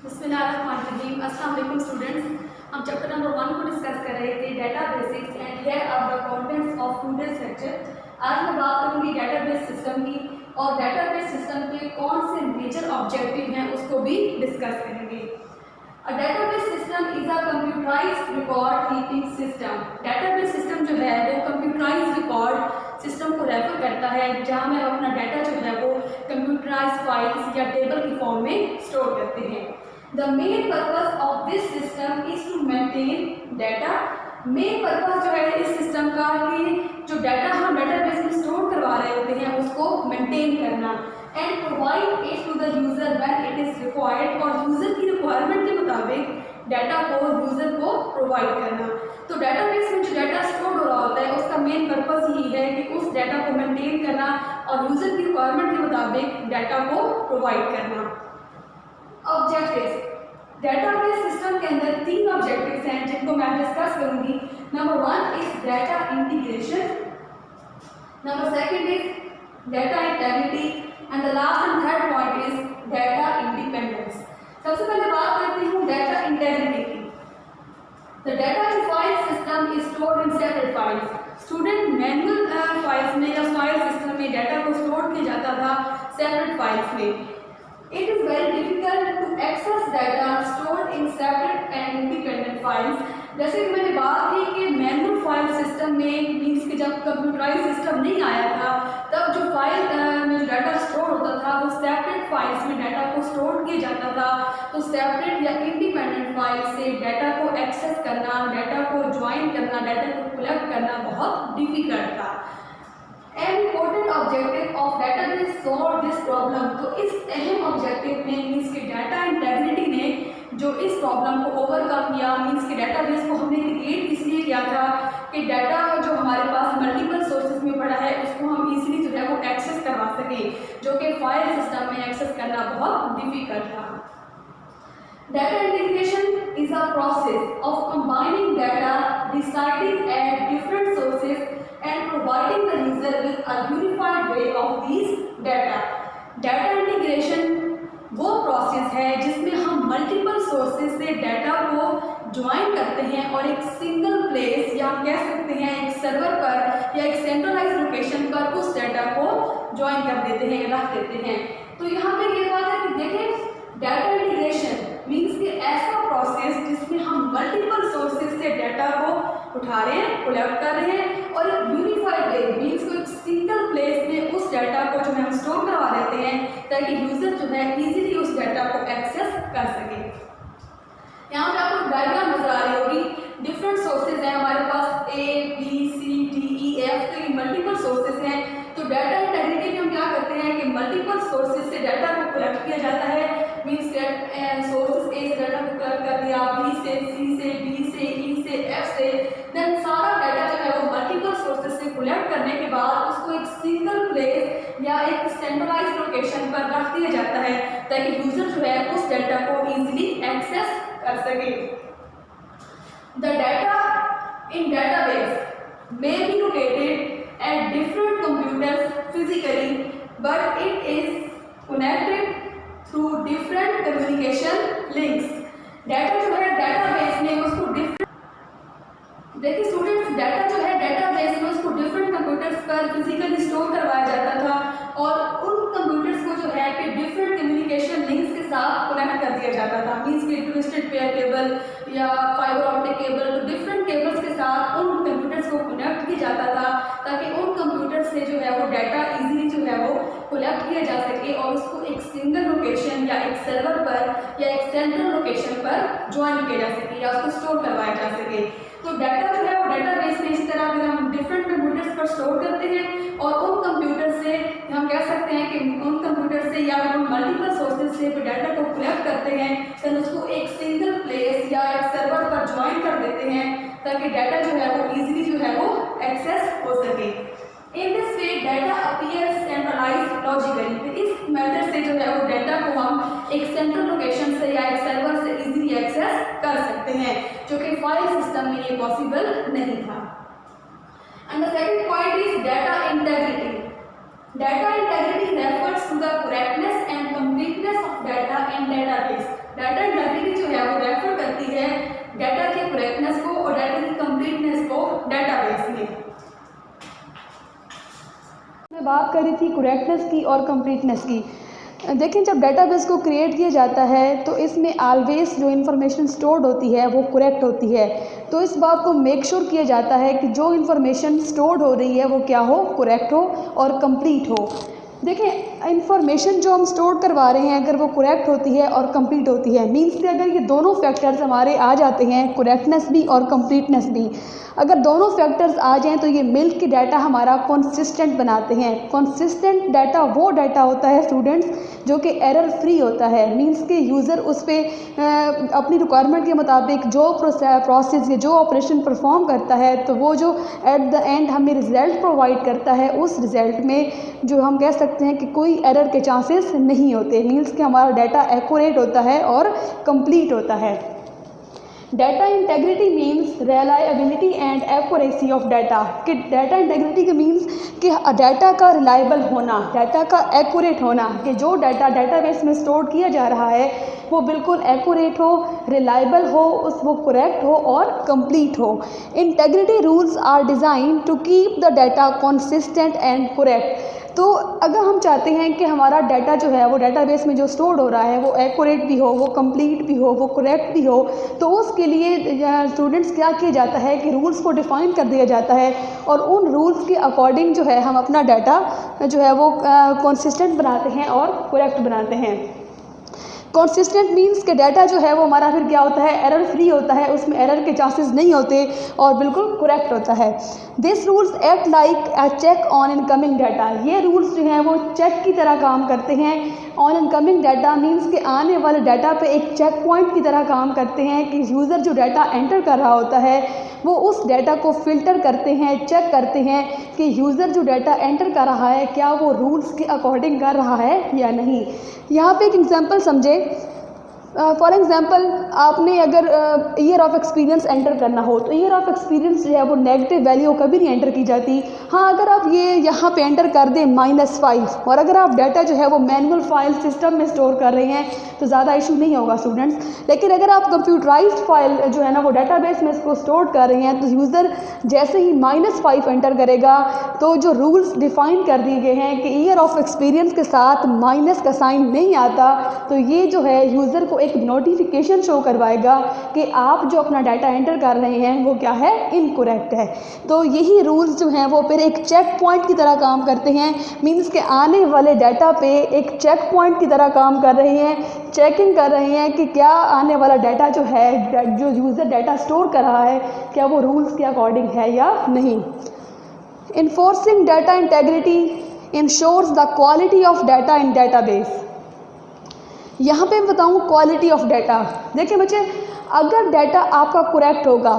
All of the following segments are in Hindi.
बिस्मिल्लाहिर्रहमानिर्रहीम। अस्सलाम वालेकुम स्टूडेंट्स। हम चैप्टर नंबर 1 को डिस्कस कर रहे थे, data basics and here are the contents of today's lecture. आज मैं बात करूंगी डाटाबेस सिस्टम की और डाटाबेस सिस्टम के कौन से मेजर ऑब्जेक्टिव हैं उसको भी डिस्कस करेंगे। A database system is a computerized record keeping system। database system जो है वो computerized record सिस्टम को रेफर करता है जहाँ में अपना डाटा जो है वो कंप्यूटराइज्ड फाइल्स या टेबल की फॉर्म में स्टोर करते हैं। The main purpose of this system is to maintain data। Main purpose जो है इस सिस्टम का कि जो डाटा हम डाटाबेस में स्टोर करवा रहे होते हैं उसको मेंटेन करना and provide it to the user when it is required, और यूजर की रिक्वायरमेंट के मुताबिक डाटा को यूजर को प्रोवाइड करना। तो डाटाबेस में जो डाटा स्टोर हो रहा होता है उसका मेन पर्पस यही है कि उस डाटा को मेंटेन करना और यूजर की रिक्वायरमेंट के मुताबिक डाटा को प्रोवाइड करना। ऑब्जेक्टिव्स, डाटाबेस सिस्टम के अंदर 3 ऑब्जेक्टिव्स हैं जिनको मैं डिस्कस करूंगी। Number 1 is data integration, number 2 is data integrity and the last and third point is data independence. सबसे पहले बात करती हूँ डाटा इंटेग्रिटी की। The data in file system is stored in separate files. Student manual files में या फाइल सिस्टम में डाटा को स्टोर किया जाता था सेपरेट फाइल्स में। It is very difficult to access data stored in separate and independent files। जैसे कि मैंने बात की कि मैनुअल फाइल सिस्टम में मीन्स कि जब कंप्यूटराइज सिस्टम नहीं आया था तब जो फाइल में जो डाटा स्टोर होता था वो सेपरेट फाइल्स में डाटा को स्टोर किया जाता था। तो सेपरेट या इंडिपेंडेंट फाइल से डाटा को एक्सेस करना, डाटा को ज्वाइन करना, डाटा को कलेक्ट करना बहुत डिफिकल्ट था। An important objective of database solve this problem। तो इस अहम ऑब्जेक्टिव में मीन्स के डाटा इंटेग्रिटी ने जो इस प्रॉब्लम को ओवरकम किया, मीन्स के डाटाबेस को हमने क्रिएट इसलिए किया था कि डाटा जो हमारे पास मल्टीपल सोर्सेज में पड़ा है उसको हम इजीली जो है वो एक्सेस करवा सकें, जो कि फाइल सिस्टम में एक्सेस करना बहुत डिफिकल्ट था। Data integration is a process of combining data residing at different sources and providing the user with a unified way of these data। Data integration वो प्रोसेस है जिसमें हम मल्टीपल सोर्सेज से डाटा को ज्वाइन करते हैं और एक सिंगल प्लेस या हम कह सकते हैं एक सर्वर पर या एक सेंट्रलाइज लोकेशन पर उस डाटा को ज्वाइन कर देते हैं, रख देते हैं। तो यहाँ पे ये बात है कि देखें डाटा इंटीग्रेशन मीन्स कि ऐसा प्रोसेस जिसमें हम मल्टीपल सोर्सेज से डाटा को उठा रहे हैं, कलेक्ट कर रहे हैं और एक यूनिफाइड वे मीन्स को एक सिंगल प्लेस में उस डाटा को जो है हम स्टोर करवा देते हैं ताकि यूजर जो है इजीली उस डाटा को एक्सेस कर सके। यहाँ पे आपको डायग्राम नजर आ रही होगी। डिफरेंट सोर्सेज हैं हमारे पास A, B, C, D, E, F, तो ये मल्टीपल सोर्सेज हैं। तो डाटा इंटेग्रिटी में हम क्या करते हैं कि मल्टीपल सोर्सेज से डाटा को कलेक्ट किया जाता है, मीन्स सोर्सेज A से डाटा को कलेक्ट कर दिया, B से, C से, D से, E से, F से, देन सारा डाटा जो है वो मल्टीपल सोर्सेज से कलेक्ट करने के बाद उसको एक सिंगल प्लेस या एक सेंट्रलाइज लोकेशन पर रख दिया जाता है ताकि यूजर जो है उस डाटा को इजीली एक्सेस कर सके। The data in database may be located at different computers physically but it is connected through different communication links। Data जो है डेटाबेस में उसको देखिए स्टूडेंट्स, डाटा जो है डेटाबेस में उसको डिफरेंट कंप्यूटर्स पर फिजिकली स्टोर करवाया जाता था और उन कंप्यूटर्स को जो है कि डिफरेंट कम्युनिकेशन लिंक्स के साथ कनेक्ट कर दिया जाता था, मीन्स कि ट्विस्टेड पेयर केबल या फाइबर ऑप्टिक केबल, तो डिफरेंट केबल्स के साथ उन कंप्यूटर्स को कनेक्ट किया जाता था ताकि उन कंप्यूटर से जो है वो डाटा इजीली जो है वो कलेक्ट किया जा सके और उसको एक सिंगल लोकेशन या एक सर्वर पर या एक सेंट्रल लोकेशन पर ज्वाइन किया जा सके या उसको स्टोर करवाया जा सके। तो डाटा जो है वो डाटाबेस में इस तरह से हम डिफरेंट कंप्यूटर्स पर स्टोर करते हैं और उन कंप्यूटर से हम कह सकते हैं कि उन कंप्यूटर से या उन मल्टीपल सोर्सेज से डाटा को कलेक्ट करते हैं फिर उसको एक सिंगल प्लेस या एक सर्वर पर ज्वाइन कर देते हैं ताकि डाटा जो है वो इजीली जो है वो एक्सेस हो सके। In this way data appears centralised logically. इस मेथड से जो है वो डाटा को हम एक सेंट्रल लोकेशन से या एक सर्वर से इजीली एक्सेस कर सकते हैं, जो कि फाइल सिस्टम में ये पॉसिबल नहीं था। And the second point is data integrity. Data integrity refers to the correctness and completeness of data in database. Data बात कर रही थी करेक्टनेस की और कंप्लीटनेस की। देखें, जब डेटाबेस को क्रिएट किया जाता है तो इसमें ऑलवेज जो इन्फॉर्मेशन स्टोर्ड होती है वो करेक्ट होती है। तो इस बात को मेक श्योर किया जाता है कि जो इन्फॉर्मेशन स्टोर्ड हो रही है वो क्या हो, करेक्ट हो और कंप्लीट हो। देखें, इंफॉर्मेशन जो हम स्टोर करवा रहे हैं अगर वो करेक्ट होती है और कंप्लीट होती है, मीन्स कि अगर ये दोनों फैक्टर्स हमारे आ जाते हैं, करेक्टनेस भी और कंप्लीटनेस भी, अगर दोनों फैक्टर्स आ जाएं तो ये मिल के डाटा हमारा कंसिस्टेंट बनाते हैं। कंसिस्टेंट डाटा वो डाटा होता है स्टूडेंट्स जो कि एरर फ्री होता है, मींस के यूज़र उस पर अपनी रिक्वायरमेंट के मुताबिक जो प्रोसेस या जो ऑपरेशन परफॉर्म करता है तो वो जो एट द एंड हमें रिज़ल्ट प्रोवाइड करता है, उस रिज़ल्ट में जो हम कह सकते हैं कि कोई एरर के चांसेस नहीं होते, मींस कि हमारा डाटा एक्यूरेट होता है और कंप्लीट होता है। Data integrity means reliability and accuracy of data, कि डाटा इंटेग्रिटी के मीन्स कि डाटा का रिलायबल होना, डाटा का एक्यूरेट होना, कि जो डाटा डेटाबेस में स्टोर किया जा रहा है वो बिल्कुल एक्यूरेट हो, रिलायबल हो, वो करेक्ट हो और कंप्लीट हो। Integrity rules are design to keep the data consistent and correct. तो अगर हम चाहते हैं कि हमारा डाटा जो है वो डाटाबेस में जो स्टोर हो रहा है वो एक्यूरेट भी हो, वो कंप्लीट भी हो, वो करेक्ट भी हो, तो उसके लिए स्टूडेंट्स क्या किया जाता है कि रूल्स को डिफ़ाइन कर दिया जाता है और उन रूल्स के अकॉर्डिंग जो है हम अपना डाटा जो है वो कंसिस्टेंट बनाते हैं और करेक्ट बनाते हैं। कंसिस्टेंट मीन्स के डाटा जो है वो हमारा फिर क्या होता है, एरर फ्री होता है, उसमें एरर के चांसेस नहीं होते और बिल्कुल करेक्ट होता है। This rules act like a check on incoming data, ये रूल्स जो हैं वो चेक की तरह काम करते हैं। ऑन इनकमिंग डाटा मीन्स के आने वाले डाटा पे एक चेक पॉइंट की तरह काम करते हैं कि यूज़र जो डाटा एंटर कर रहा होता है वो उस डाटा को फ़िल्टर करते हैं, चेक करते हैं कि यूज़र जो डाटा एंटर कर रहा है क्या वो रूल्स के अकॉर्डिंग कर रहा है या नहीं। यहाँ पे एक एग्जांपल समझे, फॉर एग्ज़ाम्पल आपने अगर ईयर ऑफ एक्सपीरियंस एंटर करना हो तो ईयर ऑफ एक्सपीरियंस जो है वो नेगेटिव वैल्यू कभी नहीं एंटर की जाती। हाँ, अगर आप ये यहाँ पे एंटर कर दें -5 और अगर आप डाटा जो है वो मैनुअल फाइल सिस्टम में स्टोर कर रहे हैं तो ज़्यादा इशू नहीं होगा स्टूडेंट्स। लेकिन अगर आप कंप्यूटराइज्ड फाइल जो है ना वो डाटाबेस में इसको स्टोर कर रहे हैं तो यूज़र जैसे ही -5 एंटर करेगा तो जो रूल्स डिफ़ाइन कर दिए गए हैं कि ईयर ऑफ एक्सपीरियंस के साथ माइनस का साइन नहीं आता, तो ये जो है यूज़र को एक नोटिफिकेशन शो करवाएगा कि आप जो अपना डाटा एंटर कर रहे हैं वो क्या है, इनकरेक्ट है। तो यही रूल्स जो हैं वो फिर एक चेक पॉइंट की तरह काम करते हैं, मीन्स के आने वाले डाटा पे एक चेक पॉइंट की तरह काम कर रहे हैं, चेकिंग कर रहे हैं कि क्या आने वाला डाटा जो है, जो यूज़र डाटा स्टोर कर रहा है, क्या वो रूल्स के अकॉर्डिंग है या नहीं। Enforcing data integrity ensures the quality of data in database. यहाँ पे मैं बताऊँ क्वालिटी ऑफ डाटा। देखिए बच्चे, अगर डाटा आपका करेक्ट होगा,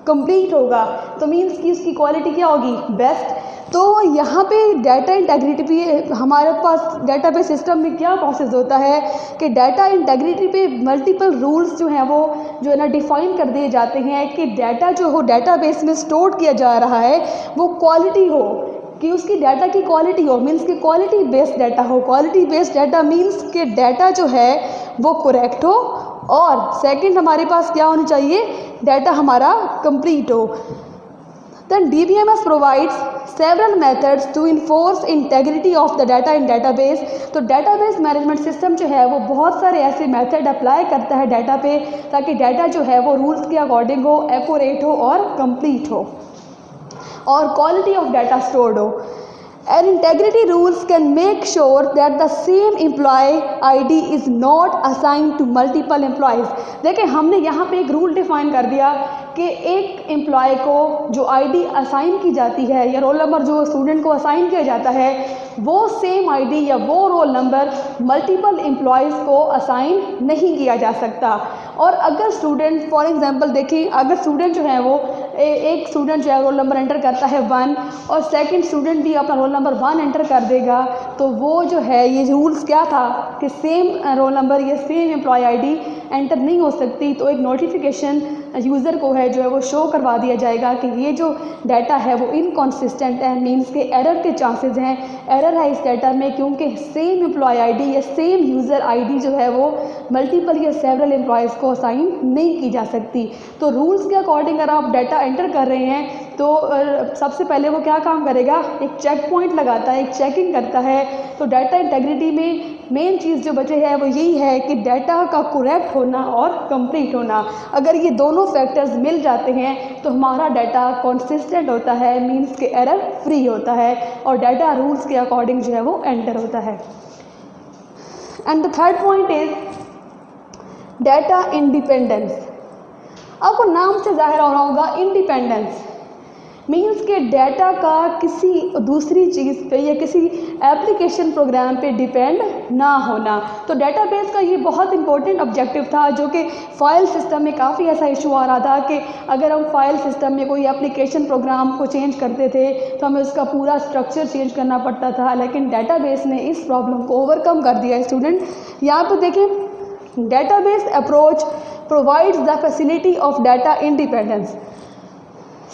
कंप्लीट होगा, तो मीन्स कि उसकी क्वालिटी क्या होगी, बेस्ट। तो यहाँ पे डाटा इंटेग्रिटी पे हमारे पास डाटाबेस सिस्टम में क्या प्रोसेस होता है कि डाटा इंटेग्रिटी पे मल्टीपल रूल्स जो हैं वो जो है ना डिफ़ाइन कर दिए जाते हैं कि डाटा जो हो डाटाबेस में स्टोर किया जा रहा है वो क्वालिटी हो, कि उसकी डाटा की क्वालिटी हो, मीन्स कि क्वालिटी बेस्ड डाटा हो। क्वालिटी बेस्ड डाटा मीन्स कि डाटा जो है वो करेक्ट हो और सेकंड हमारे पास क्या होनी चाहिए, डाटा हमारा कंप्लीट हो। Then DBMS provides several methods to enforce integrity of the data in database। तो database management system जो है वो बहुत सारे ऐसे मेथड अप्लाई करता है डाटा पे ताकि डाटा जो है वो रूल्स के अकॉर्डिंग हो, एक्यूरेट हो और कंप्लीट हो और क्वालिटी ऑफ डाटा स्टोर्ड हो। And integrity rules can make sure that the same employee ID is not assigned to multiple employees। देखिए, हमने यहाँ पे एक रूल डिफ़ाइन कर दिया कि एक एम्प्लॉय को जो आईडी असाइन की जाती है या रोल नंबर जो स्टूडेंट को असाइन किया जाता है वो सेम आईडी या वो रोल नंबर मल्टीपल एम्प्लॉयज़ को असाइन नहीं किया जा सकता। और अगर स्टूडेंट फॉर एग्जांपल देखिए, अगर स्टूडेंट जो है वो एक स्टूडेंट जो है रोल नंबर एंटर करता है 1 और सेकंड स्टूडेंट भी अपना रोल नंबर 1 एंटर कर देगा, तो वो जो है ये रूल्स क्या था कि सेम रोल नंबर या सेम एम्प्लॉय आईडी एंटर नहीं हो सकती तो एक नोटिफिकेशन यूज़र को है जो है वो शो करवा दिया जाएगा कि ये जो डाटा है वो इनकॉन्सिस्टेंट है, मीन्स के एरर के चांसेस हैं, एरर है इस डाटा में, क्योंकि सेम एम्प्लॉय आईडी या सेम यूज़र आईडी जो है वो मल्टीपल या सेवरल एम्प्लॉयज़ को असाइन नहीं की जा सकती। तो रूल्स के अकॉर्डिंग अगर आप डाटा एंटर कर रहे हैं तो सबसे पहले वो क्या काम करेगा, एक चेक पॉइंट लगाता है, एक चेकिंग करता है। तो डाटा इंटेग्रिटी में मेन चीज़ जो बचे है वो यही है कि डाटा का करेक्ट होना और कंप्लीट होना। अगर ये दोनों फैक्टर्स मिल जाते हैं तो हमारा डाटा कंसिस्टेंट होता है, मीन्स के एरर फ्री होता है और डाटा रूल्स के अकॉर्डिंग जो है वो एंटर होता है। And the third point is data independence. आपको नाम से जाहिर हो रहा होगा इंडिपेंडेंस, मीन्स के डाटा का किसी दूसरी चीज़ पे या किसी एप्लीकेशन प्रोग्राम पे डिपेंड ना होना। तो डाटाबेस का ये बहुत इंपॉर्टेंट ऑब्जेक्टिव था, जो कि फ़ाइल सिस्टम में काफ़ी ऐसा इशू आ रहा था कि अगर हम फाइल सिस्टम में कोई एप्लीकेशन प्रोग्राम को चेंज करते थे तो हमें उसका पूरा स्ट्रक्चर चेंज करना पड़ता था, लेकिन डाटाबेस ने इस प्रॉब्लम को ओवरकम कर दिया है। स्टूडेंट यहाँ पर देखें, database approach provides the facility of data independence.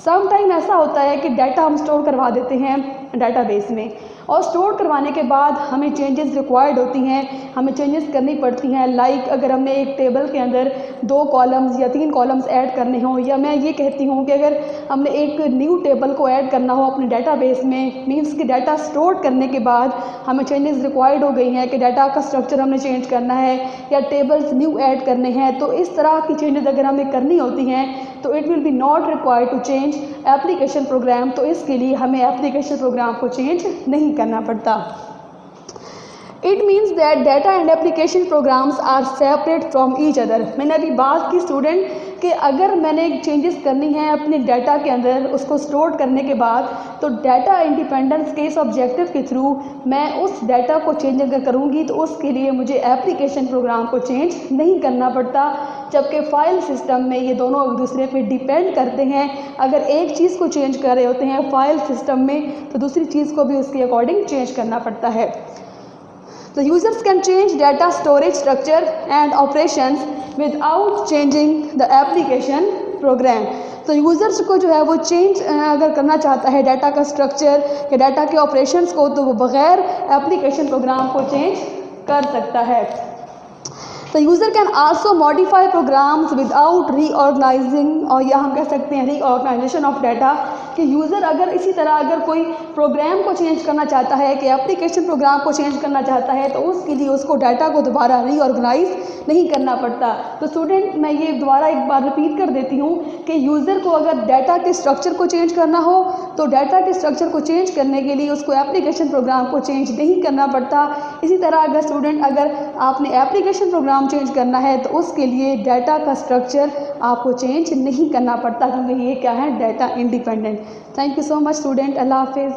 Some time ऐसा होता है कि डाटा हम स्टोर करवा देते हैं डाटाबेस में, और स्टोर करवाने के बाद हमें चेंजेस रिक्वायर्ड होती हैं, हमें चेंजेस करनी पड़ती हैं। लाइक अगर हमने एक टेबल के अंदर 2 कॉलम्स या 3 कॉलम्स ऐड करने हों, या मैं ये कहती हूँ कि अगर हमने एक न्यू टेबल को ऐड करना हो अपने डाटाबेस में, मीन्स कि डाटा स्टोर करने के बाद हमें चेंजेस रिक्वायर्ड हो गई हैं कि डाटा का स्ट्रक्चर हमने चेंज करना है या टेबल्स न्यू ऐड करने हैं, तो इस तरह की चेंजेस अगर हमें करनी होती हैं तो it will be not required to change application program. तो इसके लिए हमें एप्लीकेशन प्रोग्राम को चेंज नहीं करना पड़ता। It means that data and application programs are separate from each other. मैंने अभी बात की स्टूडेंट कि अगर मैंने चेंजेस करनी है अपने डाटा के अंदर उसको स्टोर करने के बाद, तो डाटा इंडिपेंडेंस के इस ऑब्जेक्टिव के थ्रू मैं उस डाटा को चेंज अगर करूँगी तो उसके लिए मुझे एप्लीकेशन प्रोग्राम को चेंज नहीं करना पड़ता। जबकि फ़ाइल सिस्टम में ये दोनों एक दूसरे पे डिपेंड करते हैं। अगर एक चीज़ को चेंज कर रहे होते हैं फाइल सिस्टम में तो दूसरी चीज़ को भी उसके अकॉर्डिंग चेंज करना पड़ता है। The users can change data storage structure and operations without changing the application program। तो यूज़र्स को जो है वो चेंज अगर करना चाहता है डाटा का स्ट्रक्चर या डाटा के ऑपरेशंस को, तो वो बग़ैर एप्लीकेशन प्रोग्राम को चेंज कर सकता है। The user can also modify programs without reorganizing, और या हम कह सकते हैं reorganization of data, कि यूज़र अगर इसी तरह अगर कोई प्रोग्राम को चेंज करना चाहता है कि एप्लीकेशन प्रोग्राम को चेंज करना चाहता है तो उसके लिए उसको डाटा को दोबारा रीऑर्गेनाइज नहीं करना पड़ता। तो स्टूडेंट मैं ये दोबारा एक बार रिपीट कर देती हूँ कि यूज़र को अगर डाटा के स्ट्रक्चर को चेंज करना हो तो डाटा के स्ट्रक्चर को चेंज करने के लिए उसको एप्लीकेशन प्रोग्राम को चेंज नहीं करना पड़ता। इसी तरह अगर स्टूडेंट अगर आपने एप्लीकेशन प्रोग्राम चेंज करना है तो उसके लिए डाटा का स्ट्रक्चर आपको चेंज नहीं करना पड़ता, क्योंकि ये क्या है, data independent. Thank you so much student, अल्लाह हाफिज़।